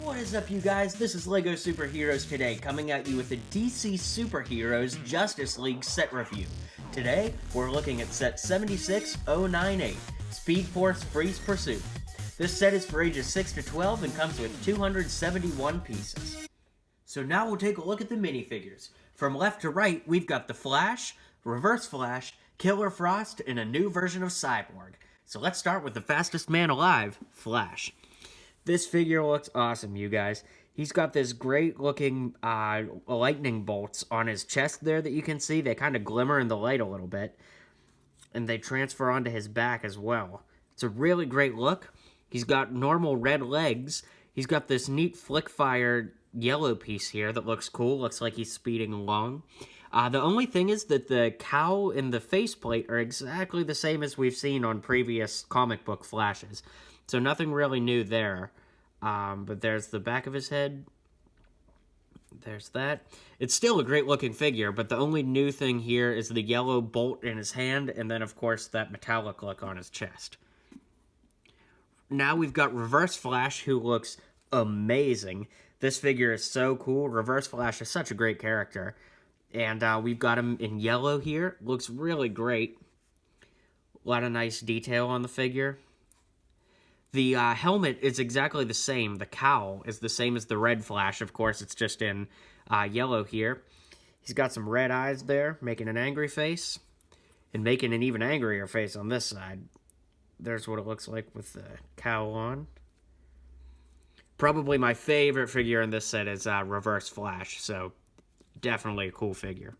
What is up, you guys? This is LEGO Superheroes Today, coming at you with the DC Superheroes Justice League set review. Today, we're looking at set 76098, Speed Force Freeze Pursuit. This set is for ages 6 to 12 and comes with 271 pieces. So now we'll take a look at the minifigures. From left to right, we've got the Flash, Reverse Flash, Killer Frost, and a new version of Cyborg. So let's start with the fastest man alive, Flash. This figure looks awesome, you guys. He's got this great looking lightning bolts on his chest there that you can see. They kind of glimmer in the light a little bit. And they transfer onto his back as well. It's a really great look. He's got normal red legs. He's got this neat flick fire yellow piece here that looks cool. Looks like he's speeding along. The only thing is that the cowl and the faceplate are exactly the same as we've seen on previous comic book Flashes. So nothing really new there. But there's the back of his head. There's that. It's still a great looking figure, but the only new thing here is the yellow bolt in his hand, and then of course that metallic look on his chest. Now we've got Reverse Flash, who looks amazing. This figure is so cool. Reverse Flash is such a great character. And we've got him in yellow here. Looks really great. A lot of nice detail on the figure. The helmet is exactly the same. The cowl is the same as the red Flash. Of course, it's just in yellow here. He's got some red eyes there, making an angry face. And making an even angrier face on this side. There's what it looks like with the cowl on. Probably my favorite figure in this set is Reverse Flash, so definitely a cool figure.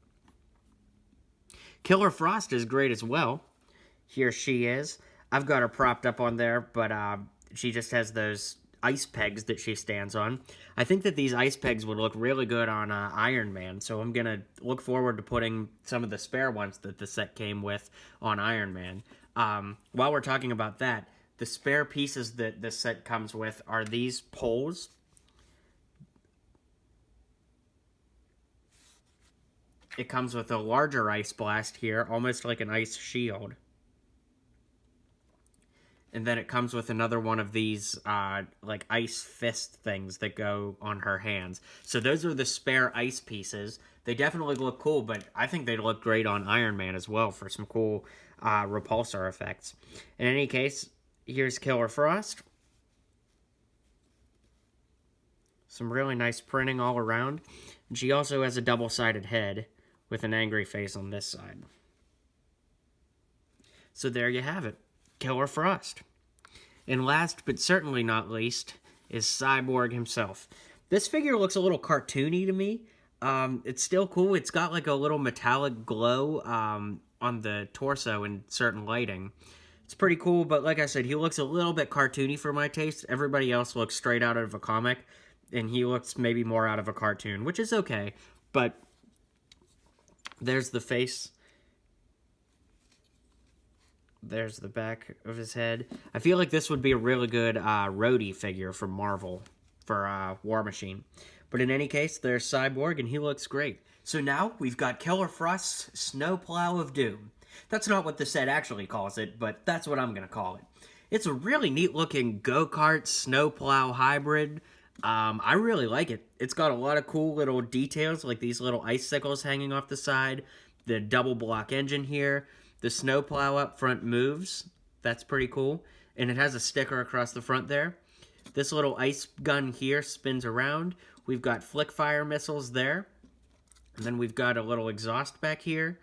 Killer Frost is great as well. Here she is. I've got her propped up on there, but she just has those ice pegs that she stands on. I think that these ice pegs would look really good on Iron Man, so I'm going to look forward to putting some of the spare ones that the set came with on Iron Man. While we're talking about that, the spare pieces that this set comes with are these poles. It comes with a larger ice blast here, almost like an ice shield. And then it comes with another one of these, like, ice fist things that go on her hands. So those are the spare ice pieces. They definitely look cool, but I think they'd look great on Iron Man as well for some cool repulsor effects. In any case, here's Killer Frost. Some really nice printing all around. And she also has a double-sided head with an angry face on this side. So there you have it. Killer Frost. And last, but certainly not least, is Cyborg himself. This figure looks a little cartoony to me. It's still cool. It's got like a little metallic glow on the torso in certain lighting. It's pretty cool, but like I said, he looks a little bit cartoony for my taste. Everybody else looks straight out of a comic, and he looks maybe more out of a cartoon, which is okay. But there's the face. There's the back of his head. I feel like this would be a really good Rhodey figure from Marvel for War Machine. But in any case, there's Cyborg, and he looks great. So now we've got Killer Frost's Snowplow of Doom. That's not what the set actually calls it, but that's what I'm going to call it. It's a really neat-looking go-kart snowplow hybrid. I really like it. It's got a lot of cool little details, like these little icicles hanging off the side, the double block engine here. The snowplow up front moves. That's pretty cool. And it has a sticker across the front there. This little ice gun here spins around. We've got flick fire missiles there. And then we've got a little exhaust back here.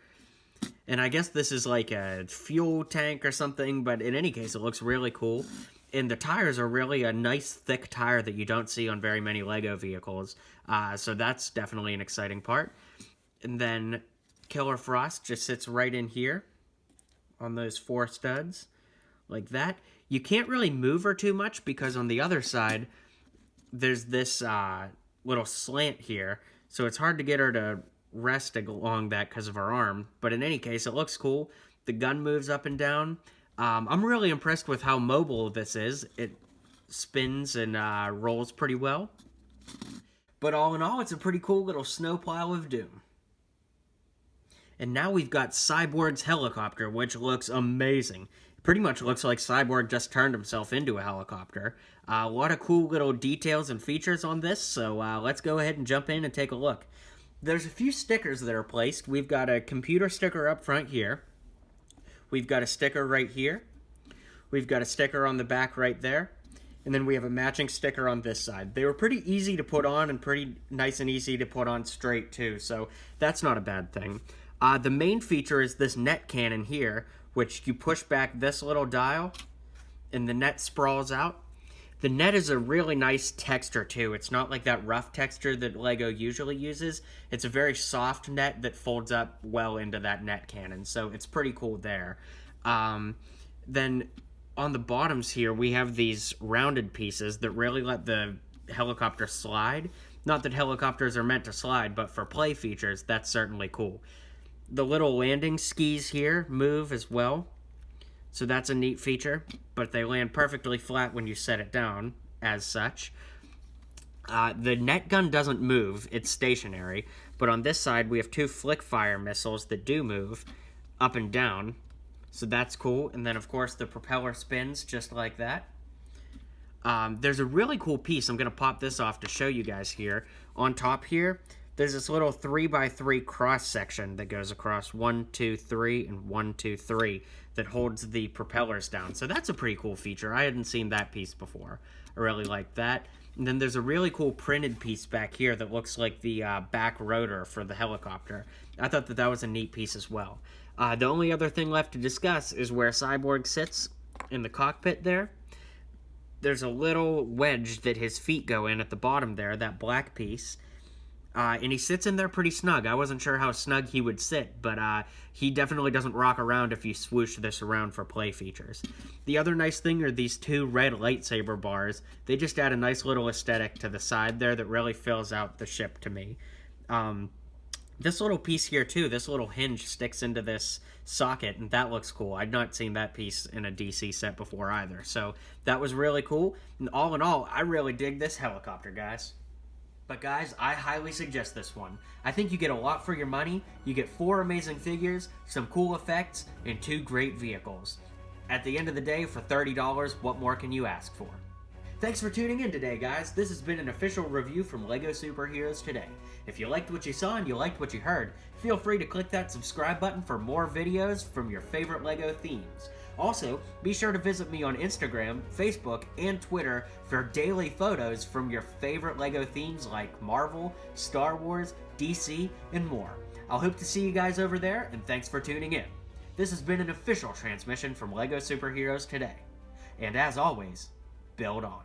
And I guess this is like a fuel tank or something, but in any case, it looks really cool. And the tires are really a nice thick tire that you don't see on very many LEGO vehicles. So that's definitely an exciting part. And then Killer Frost just sits right in here on those 4 studs, like that. You can't really move her too much because on the other side, there's this little slant here, so it's hard to get her to rest along that because of her arm. But in any case, it looks cool. The gun moves up and down. I'm really impressed with how mobile this is. It spins and rolls pretty well. But all in all, it's a pretty cool little snowplow of doom. And now we've got Cyborgs Helicopter, which looks amazing. It Pretty much looks like Cyborg just turned himself into a helicopter. A lot of cool little details and features on this, so let's go ahead and jump in and take a look. There's a few stickers that are placed. We've got a computer sticker up front here. We've got a sticker right here. We've got a sticker on the back right there. And then we have a matching sticker on this side. They were pretty easy to put on and pretty nice and easy to put on straight too, so that's not a bad thing. The main feature is this net cannon here, which you push back this little dial and the net sprawls out. The net is a really nice texture too. It's not like that rough texture that LEGO usually uses. It's a very soft net that folds up well into that net cannon, so it's pretty cool there. Then on the bottoms here, we have these rounded pieces that really let the helicopter slide. Not that helicopters are meant to slide, but for play features, that's certainly cool. The little landing skis here move as well, so that's a neat feature, but they land perfectly flat when you set it down, as such. The net gun doesn't move, it's stationary, but on this side we have two flick fire missiles that do move up and down, so that's cool. And then of course the propeller spins just like that. There's a really cool piece. I'm going to pop this off to show you guys here. On top here, there's this little 3x3 cross section that goes across 1, 2, 3, and 1, 2, 3 that holds the propellers down. So that's a pretty cool feature. I hadn't seen that piece before. I really like that. And then there's a really cool printed piece back here that looks like the back rotor for the helicopter. I thought that that was a neat piece as well. The only other thing left to discuss is where Cyborg sits in the cockpit there. There's a little wedge that his feet go in at the bottom there, that black piece. And he sits in there pretty snug. I wasn't sure how snug he would sit, but he definitely doesn't rock around if you swoosh this around for play features. The other nice thing are these two red lightsaber bars. They just add a nice little aesthetic to the side there that really fills out the ship to me. This little piece here too, this little hinge sticks into this socket, and that looks cool. I'd not seen that piece in a DC set before either, so that was really cool. And all in all, I really dig this helicopter, guys. But guys, I highly suggest this one. I think you get a lot for your money. You get 4 amazing figures, some cool effects, and 2 great vehicles. At the end of the day, for $30, what more can you ask for? Thanks for tuning in today, guys. This has been an official review from LEGO Superheroes Today. If you liked what you saw and you liked what you heard, feel free to click that subscribe button for more videos from your favorite LEGO themes. Also, be sure to visit me on Instagram, Facebook, and Twitter for daily photos from your favorite LEGO themes like Marvel, Star Wars, DC, and more. I'll hope to see you guys over there, and thanks for tuning in. This has been an official transmission from LEGO Superheroes Today. And as always, build on.